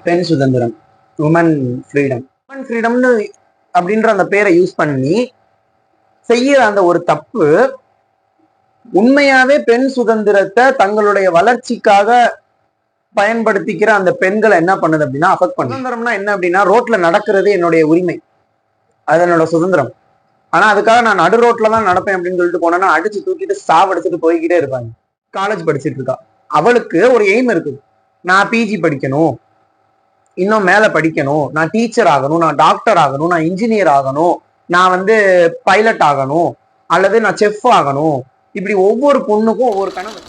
பெண் சுதந்திரம், woman freedom. Woman ஃப்ரீடம்னு அப்படின்ற அந்த பேரை யூஸ் பண்ணி செய்யற அந்த ஒரு தப்பு உண்மையாவே பெண் சுதந்திரத்தை தங்களுடைய வளர்ச்சிக்காக பயன்படுத்திக்கிற அந்த பெண்களை என்ன பண்ணுது அப்படின்னா அஃபெக்ட் பண்ணுது. சுதந்திரம்னா என்ன அப்படின்னா ரோட்ல நடக்கிறது என்னுடைய உரிமை, அது என்னோட சுதந்திரம். ஆனா அதுக்காக நான் நடு ரோட்ல தான் நடப்பேன் அப்படின்னு சொல்லிட்டு போனேன்னா அடிச்சு தூக்கிட்டு சாவடிச்சுட்டு போய்கிட்டே இருப்பாங்க. காலேஜ் படிச்சுட்டு இருக்கா, அவளுக்கு ஒரு எய்ம் இருக்குது. நான் பிஜி படிக்கணும், இன்னும் மேல படிக்கணும், நான் டீச்சர் ஆகணும், நான் டாக்டர் ஆகணும், நான் இன்ஜினியர் ஆகணும், நான் பைலட் ஆகணும், அல்லது நான் செஃப் ஆகணும். இப்படி ஒவ்வொரு பொண்ணுக்கும் ஒவ்வொரு கனவு.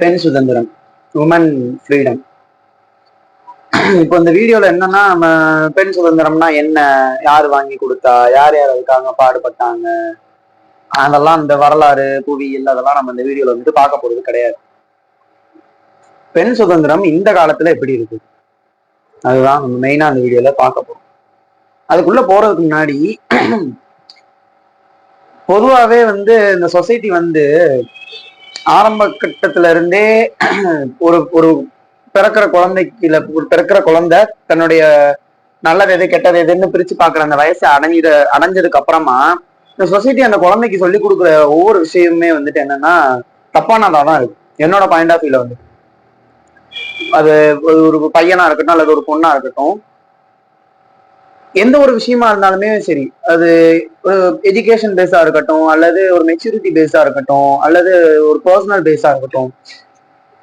பெண் சுதந்திரம், உமன் ஃப்ரீடம். இப்போ இந்த வீடியோல என்னன்னா, நம்ம பெண் சுதந்திரம்னா என்ன, யாரு வாங்கி கொடுத்தா, யார் யார் அதுக்காக பாடுபட்டாங்க, அதெல்லாம் இந்த வரலாறு புவியியல் அதெல்லாம் நம்ம இந்த வீடியோல பார்க்க போறது கிடையாது. பெண் சுதந்திரம் இந்த காலத்துல எப்படி இருக்கு அதுதான் நம்ம மெயினா அந்த வீடியோல பார்க்க போறோம். அதுக்குள்ள போறதுக்கு முன்னாடி பொதுவாவே இந்த சொசைட்டி ஆரம்ப கட்டத்துல இருந்தே ஒரு ஒரு பிறக்கிற குழந்தைக்கு பிறக்கிற குழந்தை தன்னுடைய நல்லது எது கெட்டது எதுன்னு பிரிச்சு பாக்குற அந்த வயசை அடைஞ்சதுக்கு அப்புறமா இந்த சொசைட்டி அந்த குழந்தைக்கு சொல்லி கொடுக்குற ஒவ்வொரு விஷயமுமே என்னன்னா தப்பானதான் இருக்கு. என்னோட பாயிண்ட் ஆஃப் வியூல அது ஒரு பையனா இருக்கட்டும் அல்லது ஒரு பொண்ணா இருக்கட்டும், எந்த ஒரு விஷயமா இருந்தாலுமே சரி, அது ஒரு எஜுகேஷன் பேஸா இருக்கட்டும், அல்லது ஒரு மெச்சூரிட்டி பேஸா இருக்கட்டும், அல்லது ஒரு பர்சனல் பேஸா இருக்கட்டும்,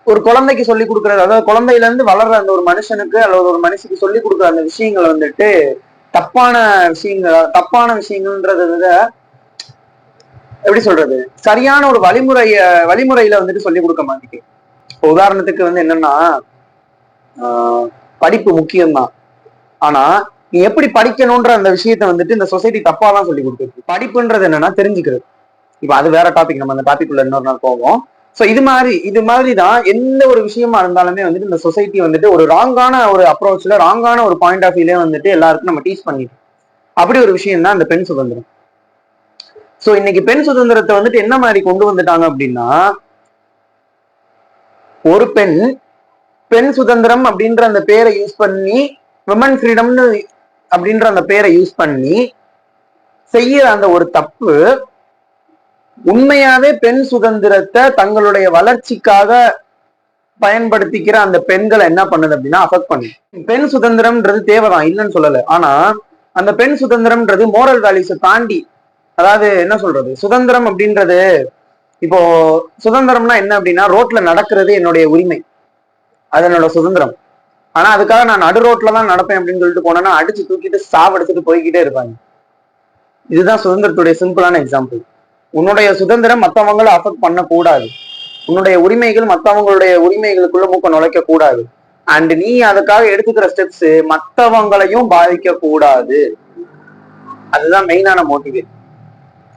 ஒரு குழந்தைக்கு சொல்லி கொடுக்கறது, அதாவது குழந்தையில இருந்து வளர்ற அந்த ஒரு மனுஷனுக்கு அல்லது ஒரு மனுஷனுக்கு சொல்லி கொடுக்குற அந்த விஷயங்கள் தப்பான விஷயங்கள்ன்றத விட எப்படி சொல்றது, சரியான ஒரு வழிமுறையில சொல்லி கொடுக்க மாட்டேங்குது. உதாரணத்துக்கு என்னன்னா, படிப்பு முக்கியம்தான், ஆனா நீ எப்படி படிக்கணும்ன்ற அந்த விஷயத்த இந்த சொசைட்டி தப்பா தான் சொல்லி கொடுக்குது. படிப்புன்றது என்னன்னா தெரிஞ்சுக்கிறது. இப்ப அது வேற டாபிக், நம்ம அந்த டாபிக் உள்ள இன்னொரு நாள் போவோம். சோ இது மாதிரிதான் எந்த ஒரு விஷயமா இருந்தாலுமே இந்த சொசைட்டி ஒரு ராங்கான ஒரு அப்ரோச்ல, ராங்கான ஒரு பாயிண்ட் ஆஃப் வியூல எல்லாருக்கும் நம்ம டீச் பண்ணிட்டு அப்படி ஒரு விஷயம் தான் இந்த பெண் சுதந்திரம். சோ இன்னைக்கு பெண் சுதந்திரத்தை என்ன மாதிரி கொண்டு வந்துட்டாங்க அப்படின்னா, ஒரு பெண் சுதந்திரம் அப்படின்ற அந்த பேரை யூஸ் பண்ணி, விமன் ஃப்ரீடம்னு அப்படின்ற அந்த பேரை யூஸ் பண்ணி செய்யற அந்த ஒரு தப்பு உண்மையாவே பெண் சுதந்திரத்தை தங்களுடைய வளர்ச்சிக்காக பயன்படுத்திக்கிற அந்த பெண்களை என்ன பண்ணுது அப்படின்னா அஃபெக்ட் பண்ணுது. பெண் சுதந்திரம்ன்றது தேவைதான், இல்லைன்னு சொல்லல. ஆனா அந்த பெண் சுதந்திரம்ன்றது மோரல் வேல்யூஸை தாண்டி, அதாவது என்ன சொல்றது, சுதந்திரம் அப்படின்றது, இப்போ சுதந்திரம்னா என்ன அப்படின்னா ரோட்ல நடக்கிறது என்னுடைய உரிமை, அது என்னோட சுதந்திரம். ஆனா அதுக்காக நான் நடு ரோட்ல தான் நடப்பேன் அப்படின்னு சொல்லிட்டு போனேன்னா அடிச்சு தூக்கிட்டு சாவடிச்சுட்டு போய்கிட்டே இருப்பாங்க. இதுதான் சுதந்திரத்துடைய சிம்பிளான எக்ஸாம்பிள். உன்னுடைய சுதந்திரம் மற்றவங்களை அஃபெக்ட் பண்ணக்கூடாது, உன்னுடைய உரிமைகள் மற்றவங்களுடைய உரிமைகளுக்குள்ள மூக்க நுழைக்க கூடாது, அண்ட் நீ அதுக்காக எடுத்துக்கிற ஸ்டெப்ஸ் மற்றவங்களையும் பாதிக்க கூடாது. அதுதான் மெயினான மோட்டிவே.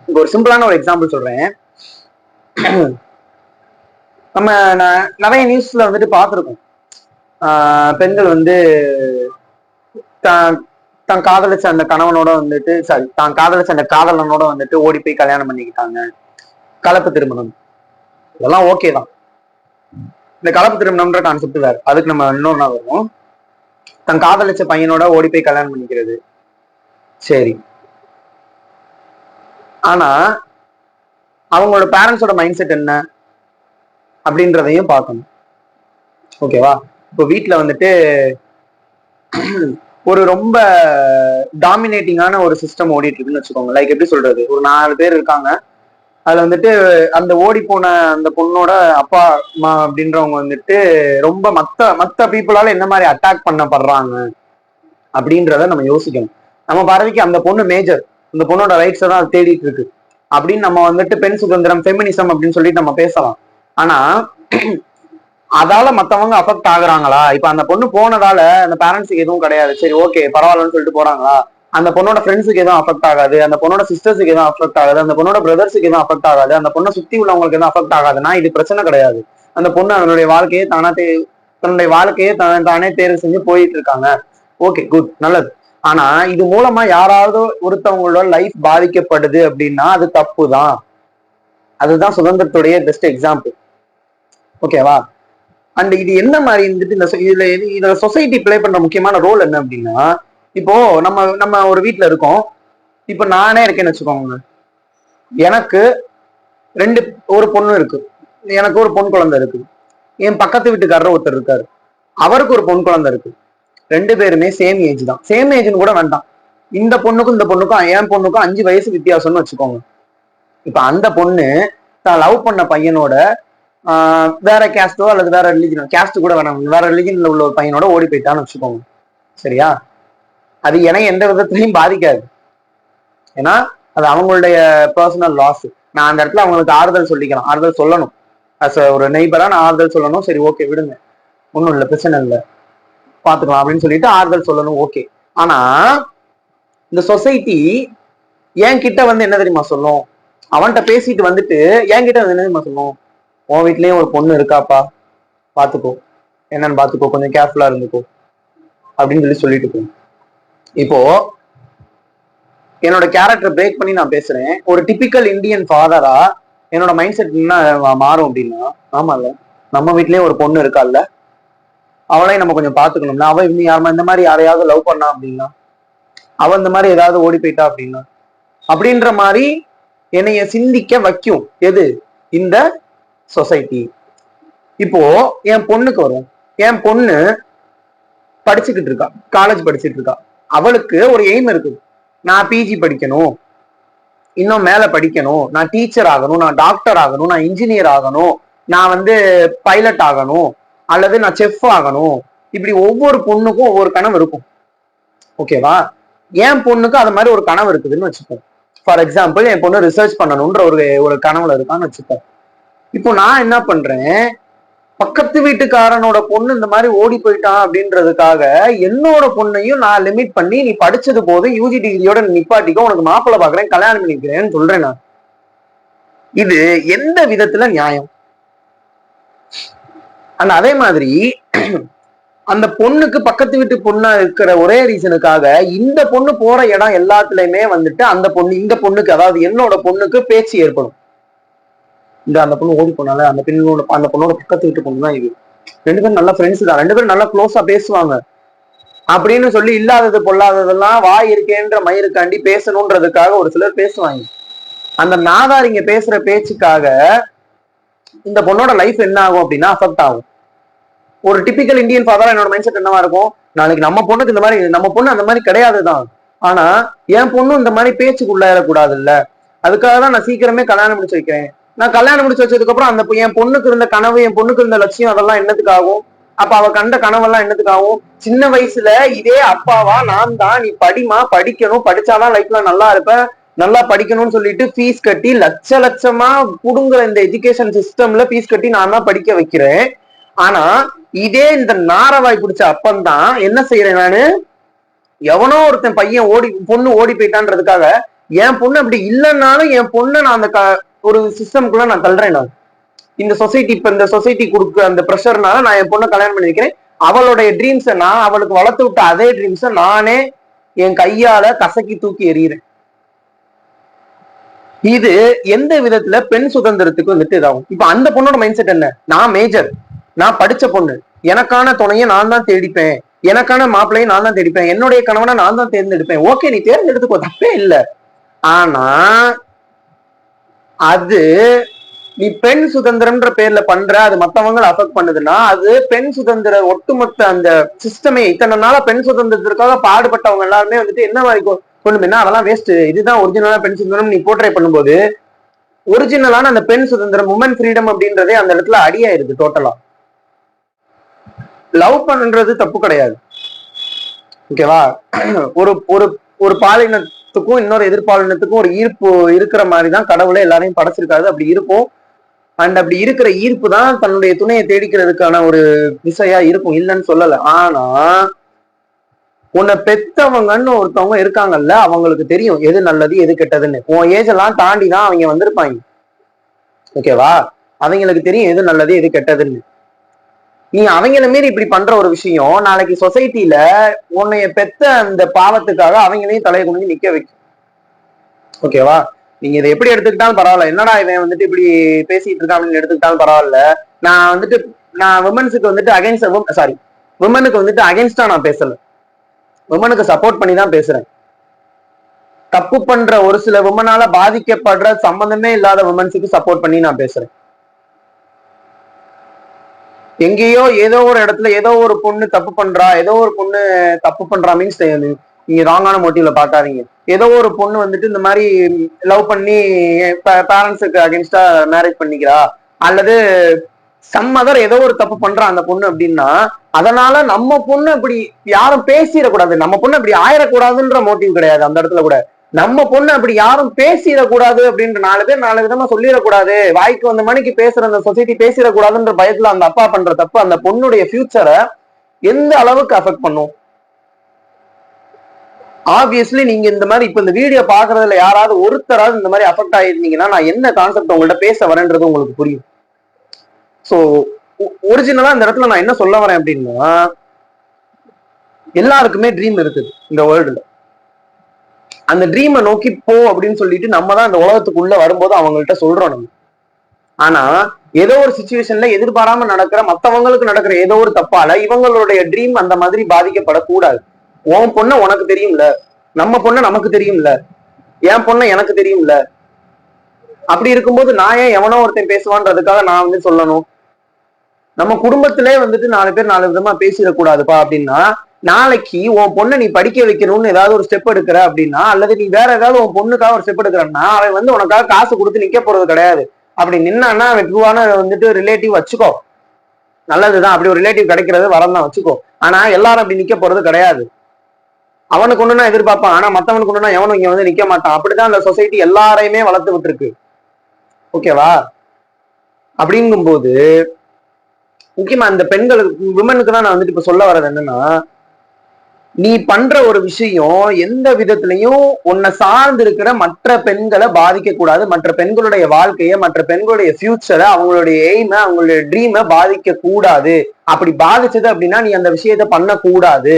இங்க ஒரு சிம்பிளான ஒரு எக்ஸாம்பிள் சொல்றேன். நம்ம நிறைய நியூஸ்ல பார்த்திருக்கோம், பெண்கள் தான் காதலிச்ச அந்த கணவனோட தான் காதலிச்ச அந்த காதலனோட ஓடி போய் கல்யாணம் பண்ணிக்கிட்டாங்க. கலப்பு திருமணம் இதெல்லாம் ஓகே தான். இந்த கலப்பு திருமணம்ன்ற கான்செப்ட் வேற, அதுக்கு நம்ம இன்னொரு நாள் வருவோம். தன் காதலிச்ச பையனோட ஓடி போய் கல்யாணம் பண்ணிக்கிறது சரி, ஆனா அவங்களோட பேரண்ட்ஸோட மைண்ட் செட் என்ன அப்படின்றதையும் பார்க்கணும். ஓகேவா? இப்போ வீட்டுல ஒரு ரொம்ப டாமினேட்டிங்கான ஒரு சிஸ்டம் ஓடிட்டு இருக்குன்னு வச்சுக்கோங்க. லைக் எப்படி சொல்றது, ஒரு 4 பேர் இருக்காங்க, அதுல அந்த ஓடி போன அந்த பொண்ணோட அப்பா அம்மா அப்படின்றவங்க ரொம்ப மத்த பீப்புளால என்ன மாதிரி அட்டாக் பண்ணப்படுறாங்க அப்படின்றத நம்ம யோசிக்கணும். நம்ம பறவைக்கு அந்த பொண்ணு மேஜர், அந்த பொண்ணோட ரைட்ஸை தான் தேடிட்டு இருக்கு அப்படின்னு நம்ம பெண் சுதந்திரம், ஃபெமினிசம் அப்படின்னு சொல்லிட்டு நம்ம பேசலாம். ஆனா அதால மத்தவங்க அஃபெக்ட் ஆகுறாங்களா? இப்ப அந்த பொண்ணு போனதால அந்த பேரண்ட்ஸுக்கு எதுவும் கிடையாது, சரி ஓகே பரவாயில்லன்னு சொல்லிட்டு போறாங்களா? அந்த பொண்ணோட ஃப்ரெண்ட்ஸுக்கு எதுவும் அஃபெக்ட் ஆகாது, அந்த பொண்ணோட சிஸ்டர்ஸுக்கு எதுவும் அஃபெக்ட் ஆகாது, அந்த பொண்ணோட பிரதர்ஸுக்கு எதுவும் அஃபெக்ட் ஆகாது, அந்த பொண்ணை சுத்தி உள்ளவங்களுக்கு எதுவும் அஃபெக்ட் ஆகாதுன்னா இது பிரச்சனை கிடையாது. அந்த பொண்ணு தன்னுடைய வாழ்க்கையே தானே தேர்வு செஞ்சு போயிட்டு இருக்காங்க. ஓகே குட், நல்லது. ஆனா இது மூலமா யாராவது ஒருத்தவங்களோட லைஃப் பாதிக்கப்படுது அப்படின்னா அது தப்பு தான். அதுதான் சுதந்திரத்துடைய பெஸ்ட் எக்ஸாம்பிள். ஓகேவா? அண்ட் இது என்ன மாதிரி இருந்துட்டு இதுல சொசைட்டி பிளே பண்ற முக்கியமான ரோல் என்ன அப்படின்னா, இப்போ நம்ம நம்ம ஒரு வீட்டுல இருக்கோம். இப்ப நானே இருக்கேன்னு வச்சுக்கோங்க. எனக்கு ஒரு பொண்ணு இருக்கு, எனக்கு ஒரு பொன் குழந்தை இருக்கு. என் பக்கத்து வீட்டுக்காரர் ஒருத்தர் இருக்காரு, அவருக்கு ஒரு பொன் குழந்தை இருக்கு. 2 பேருமே சேம் ஏஜ் தான். சேம் ஏஜ்னு கூட வேண்டாம், இந்த பொண்ணுக்கும் இந்த பொண்ணுக்கும் என் பொண்ணுக்கும் 5 வயசு வித்தியாசம்னு வச்சுக்கோங்க. இப்ப அந்த பொண்ணு தான் லவ் பண்ண பையனோட வேற கேஸ்டோ அல்லது வேற ரிலிஜன், கேஸ்ட் கூட வேணாம், வேற ரிலிஜன்ல உள்ள ஒரு பையனோட ஓடி போயிட்டான்னு வச்சுக்கோங்க. சரியா? அது எனக்கு எந்த விதத்திலையும் பாதிக்காது. ஏன்னா அது அவங்களுடைய பர்சனல் லாஸ். நான் அந்த இடத்துல அவங்களுக்கு ஆறுதல் சொல்லிக்கலாம், ஆறுதல் சொல்லணும். அஸ் ஒரு நெய்பரா நான் ஆறுதல் சொல்லணும். சரி ஓகே விடுங்க, ஒன்றும் இல்லை, பிரச்சனை இல்லை, பாத்துக்கலாம் அப்படின்னு சொல்லிட்டு ஆறுதல் சொல்லணும். ஓகே. ஆனா இந்த சொசைட்டி என்கிட்ட வந்து என்ன தெரியுமா சொல்லும்? அவன்கிட்ட பேசிட்டு வந்துட்டு என்கிட்ட வந்து என்ன தெரியுமா சொல்லும்? உன் வீட்லயும் ஒரு பொண்ணு இருக்காப்பா, பாத்துக்கோ, என்னன்னு பாத்துக்கோ, கொஞ்சம் கேர்ஃபுல்லா இருந்துக்கோ அப்படின்னு சொல்லிட்டு போ. இப்போ என்னோட கேரக்டர் பிரேக் பண்ணி நான் பேசுறேன். ஒரு டிபிக்கல் இந்தியன் ஃபாதரா என்னோட மைண்ட் செட் என்ன மாறும் அப்படின்னா, ஆமால நம்ம வீட்லயே ஒரு பொண்ணு இருக்கால்ல, அவளையும் நம்ம கொஞ்சம் பாத்துக்கணும்னா, அவ இந்த மாதிரி யாரையாவது லவ் பண்ணா அப்படின்னா, அவ இந்த மாதிரி ஏதாவது ஓடி போயிட்டா அப்படின்னா, அப்படின்ற மாதிரி என்னைய சிந்திக்க வைக்கும். எது? இந்த சொசைட்டி. இப்போ என் பொண்ணுக்கு வரும். என் பொண்ணு படிச்சுக்கிட்டு இருக்கா, காலேஜ் படிச்சுட்டு இருக்கா. அவளுக்கு ஒரு எய்ம் இருக்குது, நான் பிஜி படிக்கணும், இன்னும் மேல படிக்கணும், நான் டீச்சர் ஆகணும், நான் டாக்டர் ஆகணும், நான் இன்ஜினியர் ஆகணும், நான் வந்து பைலட் ஆகணும், அல்லது நான் செஃப் ஆகணும். இப்படி ஒவ்வொரு பொண்ணுக்கும் ஒவ்வொரு கனவு இருக்கும். ஓகேவா? என் பொண்ணுக்கு அது மாதிரி ஒரு கனவு இருக்குதுன்னு வச்சுப்போம். ஃபார் எக்ஸாம்பிள், என் பொண்ணு ரிசர்ச் பண்ணணும்ன்ற ஒரு கனவுல இருக்கான்னு வச்சுப்போம். இப்போ நான் என்ன பண்றேன், பக்கத்து வீட்டுக்காரனோட பொண்ணு இந்த மாதிரி ஓடி போயிட்டான் அப்படின்றதுக்காக என்னோட பொண்ணையும் நான் லிமிட் பண்ணி, நீ படிச்சது போது யூஜி டிகிரியோட நிப்பாட்டிக்கோ, உனக்கு மாப்பிள்ளை பாக்குறேன், கல்யாணம் பண்ணிக்கிறேன்னு சொல்றேன் நான். இது எந்த விதத்துல நியாயம்? ஆனா அதே மாதிரி அந்த பொண்ணுக்கு பக்கத்து வீட்டு பொண்ணா இருக்கிற ஒரே ரீசனுக்காக இந்த பொண்ணு போற இடம் எல்லாத்துலயுமே வந்துட்டு அந்த பொண்ணு, இந்த பொண்ணுக்கு, அதாவது என்னோட பொண்ணுக்கு பேச்சு ஏற்படும். இந்த அந்த பொண்ணு ஓடி போனால அந்த பொண்ணோட பக்கத்து வீட்டு பொண்ணு தான் இது, 2 பேரும் நல்ல ஃப்ரெண்ட்ஸ் தான், 2 பேரும் நல்லா க்ளோஸா பேசுவாங்க அப்படின்னு சொல்லி இல்லாதது பொல்லாததெல்லாம் வாய் இருக்கேன்ற மயிருக்காண்டி பேசணுன்றதுக்காக ஒரு சிலர் பேசுவாங்க. அந்த நாதாரிங்க பேசுற பேச்சுக்காக இந்த பொண்ணோட லைஃப் என்ன ஆகும் அப்படின்னா அஃபெக்ட் ஆகும். ஒரு டிபிக்கல் இந்தியன் ஃபாதரா என்னோட மைண்ட் செட் என்னவா இருக்கும்? நாளைக்கு நம்ம பொண்ணுக்கு இந்த மாதிரி, நம்ம பொண்ணு அந்த மாதிரி கிடையாதுதான், ஆனா என் பொண்ணும் இந்த மாதிரி பேச்சுக்குள்ளாயிடக்கூடாது இல்ல, அதுக்காக தான் நான் சீக்கிரமே கல்யாணம் முடிச்சு வைக்கிறேன். நான் கல்யாணம் முடிச்சு வச்சதுக்கு அப்புறம் அந்த என் பொண்ணுக்கு இருந்த கனவு, என் பொண்ணுக்கு இருந்த லட்சியம், அதெல்லாம் என்னத்துக்கு ஆகும்? அப்ப அவ கண்ட கனவெல்லாம் என்னத்துக்கு ஆகும்? சின்ன வயசுல இதே அப்பாவா நான் தான், நீ படிமா, படிக்கணும், படிச்சாதான் லைஃப்ல நல்லா இருப்ப, நல்லா படிக்கணும்னு சொல்லிட்டு ஃபீஸ் கட்டி லட்சமா புடுங்குற இந்த எஜுகேஷன் சிஸ்டம்ல ஃபீஸ் கட்டி நான் தான் படிக்க வைக்கிறேன். ஆனா இதே இந்த நாரவாய் பிடிச்ச அப்பந்தான் என்ன செய்யறேன் நானு, எவனோ ஒருத்தன் பையன் பொண்ணு ஓடி போயிட்டான்றதுக்காக என் பொண்ணு அப்படி இல்லைன்னாலும் என் பொண்ணை நான் அந்த ஒரு சிஸ்டம்குள்ள நான் தள்ளுறேன். நான் இந்த சொசைட்டி, இப்ப இந்த சொசைட்டி கொடுக்குற அந்த ப்ரெஷர்னால நான் என் பொண்ணை கல்யாணம் பண்ணி வைக்கிறேன். அவளுடைய ட்ரீம்ஸை, நான் அவளுக்கு வளர்த்து விட்ட அதே ட்ரீம்ஸை நானே என் கையால கசக்கி தூக்கி எறிகிறேன். இது எந்த விதத்துல பெண் சுதந்திரத்துக்கு வந்துட்டு இதாகும்? இப்ப அந்த பொண்ணோட மைண்ட் செட் என்ன? நான் மேஜர், நான் படிச்ச பொண்ணு, எனக்கான துணையை நான் தான் தேடிப்பேன், எனக்கான மாப்பிள்ளையை நான் தான் தேடிப்பேன், என்னுடைய கணவனை நான் தான் தேர்ந்தெடுப்பேன். ஓகே, நீ தேர்ந்தெடுத்துக்கோ, தப்பே இல்லை. ஆனா அது நீ பெண் சுதந்திரம்ன்ற பேர்ல பண்ற, அது மத்தவங்களை அஃபெக்ட் பண்ணுதுன்னா அது பெண் சுதந்திர ஒட்டுமொத்த அந்த சிஸ்டமே, இத்தனை நாளா பெண் சுதந்திரத்திற்காக பாடுபட்டவங்க எல்லாருமே வந்துட்டு என்ன மாதிரி கொண்டு அதெல்லாம் வேஸ்ட். இதுதான் ஒரிஜினலா பெண் சுதந்திரம் நீ போர்ட்ரை பண்ணும்போது ஒரிஜினலான அந்த பெண் சுதந்திரம், உமன் ஃப்ரீடம் அப்படின்றதே அந்த இடத்துல அடியாயிருது டோட்டலா. லவ் பண்றது தப்பு கிடையாது, ஓகேவா? ஒரு ஒரு ஒரு பாலினத்துக்கும் இன்னொரு எதிர்பாலினத்துக்கும் ஒரு ஈர்ப்பு இருக்கிற மாதிரிதான் கடவுளே எல்லாரையும் படைச்சிருக்காரு. அப்படி இருக்கும். அண்ட் அப்படி இருக்கிற ஈர்ப்பு தான் தன்னுடைய துணையை தேடிக்கிறதுக்கான ஒரு விசையா இருக்கும், இல்லைன்னு சொல்லல. ஆனா உன்னை பெத்தவங்கன்னு ஒருத்தவங்க இருக்காங்கல்ல, அவங்களுக்கு தெரியும் எது நல்லது எது கெட்டதுன்னு. உன் ஏஜ் எல்லாம் தாண்டி தான் அவங்க வந்திருப்பாங்க, ஓகேவா? அவங்களுக்கு தெரியும் எது நல்லது எது கெட்டதுன்னு. நீ அவங்கள மீறி இப்படி பண்ற ஒரு விஷயம் நாளைக்கு சொசைட்டில உன்னைய பெத்த அந்த பாவத்துக்காக அவங்களையும் தலையை கொண்டு நிக்க வைக்கும். ஓகேவா? நீங்க இதை எப்படி எடுத்துக்கிட்டாலும் பரவாயில்ல, என்னடா இவன் வந்துட்டு இப்படி பேசிட்டு இருக்கான் அப்படின்னு எடுத்துக்கிட்டாலும் பரவாயில்ல. நான் வந்துட்டு நான் விமன்ஸுக்கு வந்துட்டு அகைன்ஸ்ட், சாரி, விமனுக்கு வந்துட்டு அகைன்ஸ்டா நான் பேசல, விமனுக்கு சப்போர்ட் பண்ணி தான் பேசுறேன். தப்பு பண்ற ஒரு சில விமனால பாதிக்கப்படுற சம்பந்தமே இல்லாத விமன்ஸுக்கு சப்போர்ட் பண்ணி நான் பேசுறேன். எங்கேயோ ஏதோ ஒரு இடத்துல ஏதோ ஒரு பொண்ணு தப்பு பண்றா, ஏதோ ஒரு பொண்ணு தப்பு பண்றா மீன்ஸ் நீங்க ராங்கான மோட்டிவ்ல பாக்காதீங்க. ஏதோ ஒரு பொண்ணு வந்துட்டு இந்த மாதிரி லவ் பண்ணி பேரண்ட்ஸுக்கு அகேன்ஸ்டா மேரேஜ் பண்ணிக்கிறா, அல்லது சம் அதர் ஏதோ ஒரு தப்பு பண்றா அந்த பொண்ணு அப்படின்னா, அதனால நம்ம பொண்ணு அப்படி யாரும் பேசிடக்கூடாது, நம்ம பொண்ணு அப்படி ஆயிடக்கூடாதுன்ற மோட்டிவ் கிடையாது. அந்த இடத்துல கூட நம்ம பொண்ணு அப்படி யாரும் பேசிடக்கூடாது அப்படின்ற 4 பேர் 4 விதமா சொல்லிடக்கூடாது, வாய்க்கு வந்த மணிக்கு பேசுற அந்த சொசைட்டி பேசிடக்கூடாதுன்ற பயத்துல அந்த அப்பா பண்ற தப்பு அந்த பொண்ணுடைய ஃபியூச்சரை எந்த அளவுக்கு அஃபெக்ட் பண்ணும்? ஆப்வியஸ்லி நீங்க இந்த மாதிரி இப்ப இந்த வீடியோ பாக்குறதுல யாராவது ஒருத்தராவது இந்த மாதிரி அஃபெக்ட் ஆயிருந்தீங்கன்னா நான் என்ன கான்செப்ட் உங்கள்ட்ட பேச வரேன்றது உங்களுக்கு புரியும். சோ ஒரிஜினலா இந்த இடத்துல நான் என்ன சொல்ல வரேன் அப்படின்னா, எல்லாருக்குமே ட்ரீம் இருக்குது இந்த வேர்ல்டுல. அந்த ட்ரீமை நோக்கி போ அப்படின்னு சொல்லிட்டு நம்ம தான் இந்த உலகத்துக்குள்ள வரும்போது அவங்கள்ட்ட சொல்றோம் நம்ம. ஆனா ஏதோ ஒரு சுச்சுவேஷன்ல எதிர்பாராம நடக்கிற மத்தவங்களுக்கு நடக்கிற ஏதோ ஒரு தப்பால இவங்களுடைய ட்ரீம் அந்த மாதிரி பாதிக்கப்படக்கூடாது. உன் பொண்ணை உனக்கு தெரியும்ல, நம்ம பொண்ணை நமக்கு தெரியும்ல, என் பொண்ணை எனக்கு தெரியும்ல. அப்படி இருக்கும்போது நான் ஏன் எவனோ ஒருத்தன் பேசுவான்றதுக்காக நான் வந்து சொல்லணும்? நம்ம குடும்பத்திலே வந்துட்டு 4 பேர் 4 விதமா பேசிடக்கூடாதுப்பா அப்படின்னா, நாளைக்கு உன் பொண்ணை நீ படிக்க வைக்கணும்னு ஏதாவது ஒரு ஸ்டெப் எடுக்கிற அப்படின்னா, அல்லது நீ வேற ஏதாவது உன் பொண்ணுக்காக ஒரு ஸ்டெப் எடுக்கிறன்னா, அவன் வந்து உனக்காக காசு கொடுத்து நிக்க போறது கிடையாது. அப்படி நின்னான்னா வெகுவான வந்துட்டு ரிலேட்டிவ் வச்சுக்கோ, நல்லதுதான். அப்படி ஒரு ரிலேட்டிவ் கிடைக்கிறது வரம் தான், வச்சுக்கோ. ஆனா எல்லாரும் அப்படி நிக்க போறது கிடையாது. அவனுக்கு ஒண்ணுன்னா எதிர்பார்ப்பான், ஆனா மத்தவனுக்கு ஒண்ணுன்னா எவனும் இங்க வந்து நிக்க மாட்டான். அப்படிதான் அந்த சொசைட்டி எல்லாரையுமே வளர்த்து விட்டுருக்கு. ஓகேவா? அப்படிங்கும்போது முக்கியமா அந்த பெண்களுக்கு, விமனுக்கு தான் நான் வந்துட்டு இப்ப சொல்ல வர்றது என்னன்னா, நீ பண்ற ஒரு விஷயம் எந்த விதத்திலையும் உன்னை சார்ந்து இருக்கிற மற்ற பெண்களை பாதிக்க கூடாது, மற்ற பெண்களுடைய வாழ்க்கைய, மற்ற பெண்களுடைய ஃபியூச்சரை, அவங்களுடைய எய்மை, அவங்களுடைய ட்ரீமை பாதிக்க கூடாது. அப்படி பாதிச்சது அப்படின்னா நீ அந்த விஷயத்த பண்ணக்கூடாது.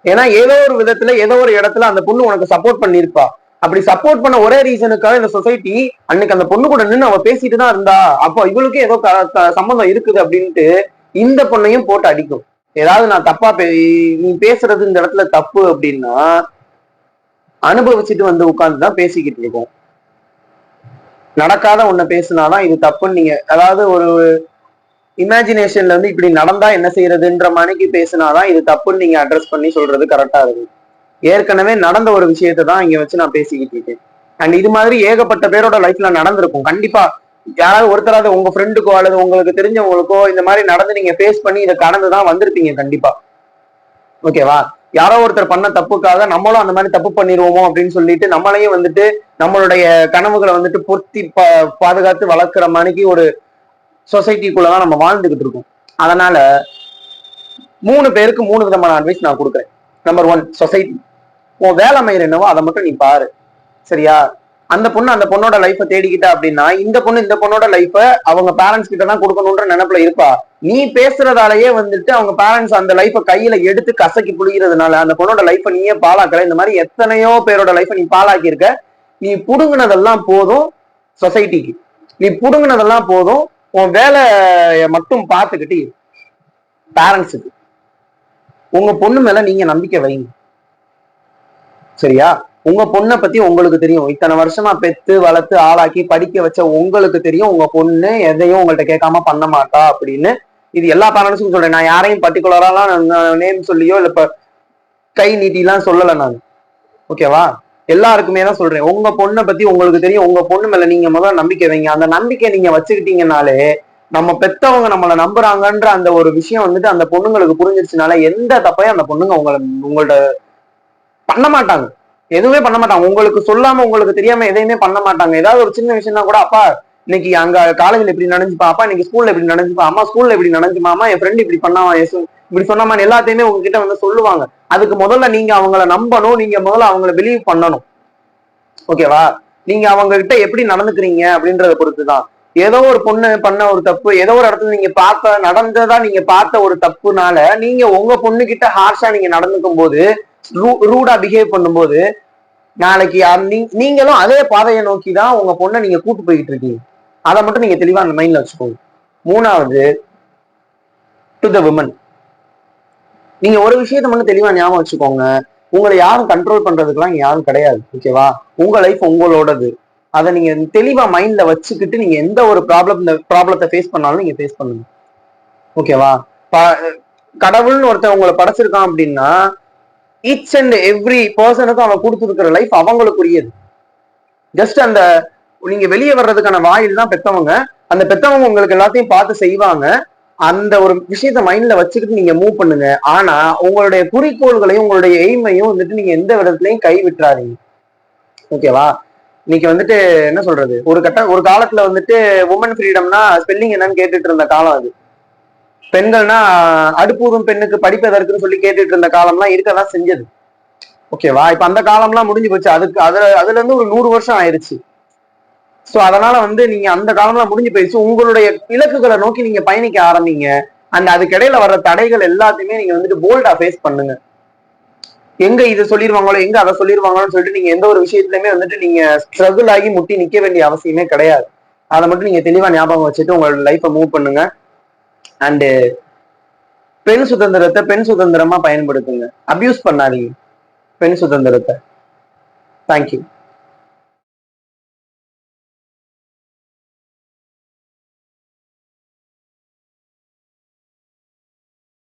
ஏன்னா ஏதோ ஒரு விதத்துல ஏதோ ஒரு இடத்துல அந்த பொண்ணு உனக்கு சப்போர்ட் பண்ணிருப்பா. அப்படி சப்போர்ட் பண்ண ஒரே ரீசனுக்காக இந்த சொசைட்டி அன்னைக்கு அந்த பொண்ணு கூட நின்று அவ பேசிட்டு தான் இருந்தா, அப்போ இவளுக்கு ஏதோ சம்பந்தம் இருக்குது அப்படின்ட்டு இந்த பொண்ணையும் போட்டு அடிக்கும். ஏதாவது நான் தப்பா நீ பேசுறது இந்த இடத்துல தப்பு அப்படின்னா அனுபவிச்சுட்டு வந்து உட்கார்ந்துதான் பேசிக்கிட்டு இருக்கோம். நடக்காத ஒண்ணு பேசினாதான் இது தப்புன்னு நீங்க, அதாவது ஒரு இமேஜினேஷன்ல வந்து இப்படி நடந்தா என்ன செய்யறதுன்ற மணிக்கு பேசினாதான் இது தப்புன்னு நீங்க அட்ரஸ் பண்ணி சொல்றது கரெக்டா இருக்கு. ஏற்கனவே நடந்த ஒரு விஷயத்தை தான் இங்க வச்சு நான் பேசிக்கிட்டு இருக்கேன். அண்ட் இது மாதிரி ஏகப்பட்ட பேரோட லைஃப்ல நடந்திருக்கும் கண்டிப்பா. யாராவது ஒருத்தராவது உங்க ஃப்ரெண்டுக்கோ அல்லது உங்களுக்கு தெரிஞ்சவங்களுக்கோ இந்த மாதிரி நடந்து நீங்க ஃபேஸ் பண்ணி இதை கடந்துதான் வந்திருப்பீங்க கண்டிப்பா. ஓகேவா? யாரோ ஒருத்தர் பண்ண தப்புக்காக நம்மளும் அந்த மாதிரி தப்பு பண்ணிடுவோமோ அப்படின்னு சொல்லிட்டு நம்மளையும் வந்துட்டு நம்மளுடைய கனவுகளை வந்துட்டு பொருத்தி பாதுகாத்து வளர்க்குற மாதிரிக்கு ஒரு சொசைட்டிக்குள்ளதான் நம்ம வாழ்ந்துகிட்டு இருக்கோம். அதனால 3 பேருக்கு 3 விதமான அட்வைஸ் நான் கொடுக்குறேன். Number 1, society. உன் வேலை மயிர் என்னவோ அதை மட்டும் நீ பாரு, சரியா? அந்த பொண்ணு அந்த பொண்ணோட லைஃபை தேடிக்கிட்டா அப்படின்னா இந்த பொண்ணு இந்த பொண்ணோட லைஃபை அவங்க பேரண்ட்ஸ் கிட்ட தான் கொடுக்கணும்ன்ற நினைப்புல இருப்பா. நீ பேசுறதாலேயே வந்துட்டு அவங்க பேரண்ட்ஸ் அந்த லைஃபை கையில எடுத்து கசக்கி புளிகிறதுனால அந்த பொண்ணோட லைஃபை நீயே பாழாக்கல. இந்த மாதிரி எத்தனையோ பேரோட லைஃபை நீ பாழாக்கி இருக்க. நீ புடுங்கினதெல்லாம் போதும் சொசைட்டிக்கு, நீ புடுங்கினதெல்லாம் போதும். உன் வேலையை மட்டும் பார்த்துக்கிட்டு பேரண்ட்ஸுக்கு உங்க பொண்ணு மேல நீங்க நம்பிக்கை வைங்க, சரியா? உங்க பொண்ணை பத்தி உங்களுக்கு தெரியும். இத்தனை வருஷமா பெத்து வளர்த்து ஆளாக்கி படிக்க வச்ச உங்களுக்கு தெரியும் உங்க பொண்ணு எதையும் உங்கள்ட்ட கேட்காம பண்ண மாட்டா அப்படின்னு. இது எல்லா பேரண்ட்ஸுக்கும் சொல்றேன். நான் யாரையும் பர்டிகுலராலாம் நேம் சொல்லியோ இல்ல இப்ப கை நீட்டிலாம் சொல்லலை நான். ஓகேவா? எல்லாருக்குமே தான் சொல்றேன். உங்க பொண்ணை பத்தி உங்களுக்கு தெரியும். உங்க பொண்ணு மேல நீங்க முதல்ல நம்பிக்கை வைங்க. அந்த நம்பிக்கை நீங்க வச்சுக்கிட்டீங்கனாலே நம்ம பெத்தவங்க நம்மளை நம்புறாங்கன்ற அந்த ஒரு விஷயம் வந்துட்டு அந்த பொண்ணுங்களுக்கு புரிஞ்சிருச்சுனால எந்த தப்பையும் அந்த பொண்ணுங்க உங்கள்ட்ட பண்ண மாட்டாங்க, எதுவுமே பண்ண மாட்டாங்க. உங்களுக்கு சொல்லாம உங்களுக்கு தெரியாம எதையுமே பண்ண மாட்டாங்க. ஏதாவது ஒரு சின்ன விஷயம்னா கூட, அப்பா இன்னைக்கு அங்க காலேஜ்ல இப்படி நடந்துப்பா, அப்பா இன்னைக்கு ஸ்கூல்ல இப்படி நடந்துப்பா, அம்மா ஸ்கூல்ல இப்படி நடந்துமா, அம்மா என் ஃப்ரெண்ட் இப்படி பண்ணாமா, இப்படி சொன்னாமா, எல்லாத்தையுமே உங்ககிட்ட வந்து சொல்லுவாங்க. அதுக்கு முதல்ல நீங்க அவங்கள நம்பணும், நீங்க முதல்ல அவங்கள பிலீவ் பண்ணணும். ஓகேவா? நீங்க அவங்க கிட்ட எப்படி நடந்துக்கிறீங்க அப்படின்றத பொறுத்துதான். ஏதோ ஒரு பொண்ணு பண்ண ஒரு தப்பு, ஏதோ ஒரு இடத்துல நீங்க நடந்ததா நீங்க பார்த்த ஒரு தப்புனால நீங்க உங்க பொண்ணு கிட்ட ஹார்ஷா நீங்க நடந்துக்கும் போது, ரூடா பிஹேவ் பண்ணும்போது, நாளைக்கு நீங்களும் அதே பாதையை நோக்கி தான் உங்க பொண்ணை நீங்க கூட்டு போயிட்டு இருக்கீங்க. அதை மட்டும் நீங்க தெளிவா அந்த மைண்ட்ல வச்சுக்கோங்க. மூணாவது, டு த விமன், நீங்க ஒரு விஷயத்த மட்டும் தெளிவா ஞாபகம் வச்சுக்கோங்க. உங்களை யாரும் கண்ட்ரோல் பண்றதுக்கெல்லாம் யாரும் கிடையாது. ஓகேவா? உங்க லைஃப் உங்களோடது. அதை நீங்க தெளிவா மைண்ட்ல வச்சுக்கிட்டு நீங்க எந்த ஒரு ப்ராப்ளத்தை ஃபேஸ் பண்ணாலும் நீங்க ஃபேஸ் பண்ணுங்க. ஓகேவா? கடவுள்னு ஒருத்தன் உங்களை படைச்சிருக்கான் அப்படின்னா ஈச் அண்ட் எவ்ரி பர்சனுக்கும் அவன் கொடுத்துருக்கிற லைஃப் அவங்களுக்குரியது. ஜஸ்ட் அந்த நீங்க வெளியே வர்றதுக்கான வாயில் தான் பெத்தவங்க. அந்த பெத்தவங்க உங்களுக்கு எல்லாத்தையும் பார்த்து செய்வாங்க. அந்த ஒரு விஷயத்த மைண்ட்ல வச்சுக்கிட்டு நீங்க மூவ் பண்ணுங்க. ஆனா உங்களுடைய குறிக்கோள்களையும் உங்களுடைய எய்மையும் வந்துட்டு நீங்க எந்த விதத்துலயும் கை விட்டுறாதீங்க. ஓகேவா? இன்னைக்கு வந்துட்டு என்ன சொல்றது, ஒரு காலத்துல வந்துட்டு உமன் ஃப்ரீடம்னா ஸ்பெல்லிங் என்னன்னு கேட்டுட்டு இருந்த காலம் அது. பெண்கள்னா அடுப்பூதும் பெண்ணுக்கு படிப்பதற்குன்னு சொல்லி கேட்டுட்டு இருந்த காலம்லாம் இருக்கதான் செஞ்சது. ஓகேவா? இப்ப அந்த காலம்லாம் முடிஞ்சு போச்சு. அதுல இருந்து ஒரு 100 வருஷம் ஆயிருச்சு. சோ அதனால வந்து நீங்க அந்த காலம்லாம் முடிஞ்சு போயிடுச்சு. உங்களுடைய இலக்குகளை நோக்கி நீங்க பயணிக்க ஆரம்பிங்க. அண்ட் அதுக்கு இடையில வர்ற தடைகள் எல்லாத்தையுமே நீங்க வந்துட்டு போல்டா ஃபேஸ் பண்ணுங்க. எங்க இதை சொல்லிடுவாங்களோ, எங்க அதை சொல்லிடுவாங்களோன்னு சொல்லிட்டு நீங்க எந்த ஒரு விஷயத்துலயுமே வந்துட்டு நீங்க ஸ்ட்ரகிள் ஆகி முட்டி நிக்க வேண்டிய அவசியமே கிடையாது. அதை மட்டும் நீங்க தெளிவா ஞாபகம் வச்சுட்டு உங்களோட லைஃபை மூவ் பண்ணுங்க. அண்டு பெண் சுதந்திரத்தை பெண் சுதந்திரமா பயன்படுத்துங்க. அபியூஸ் பண்ணாதீங்க பெண் சுதந்திரத்தை. தேங்க்யூ.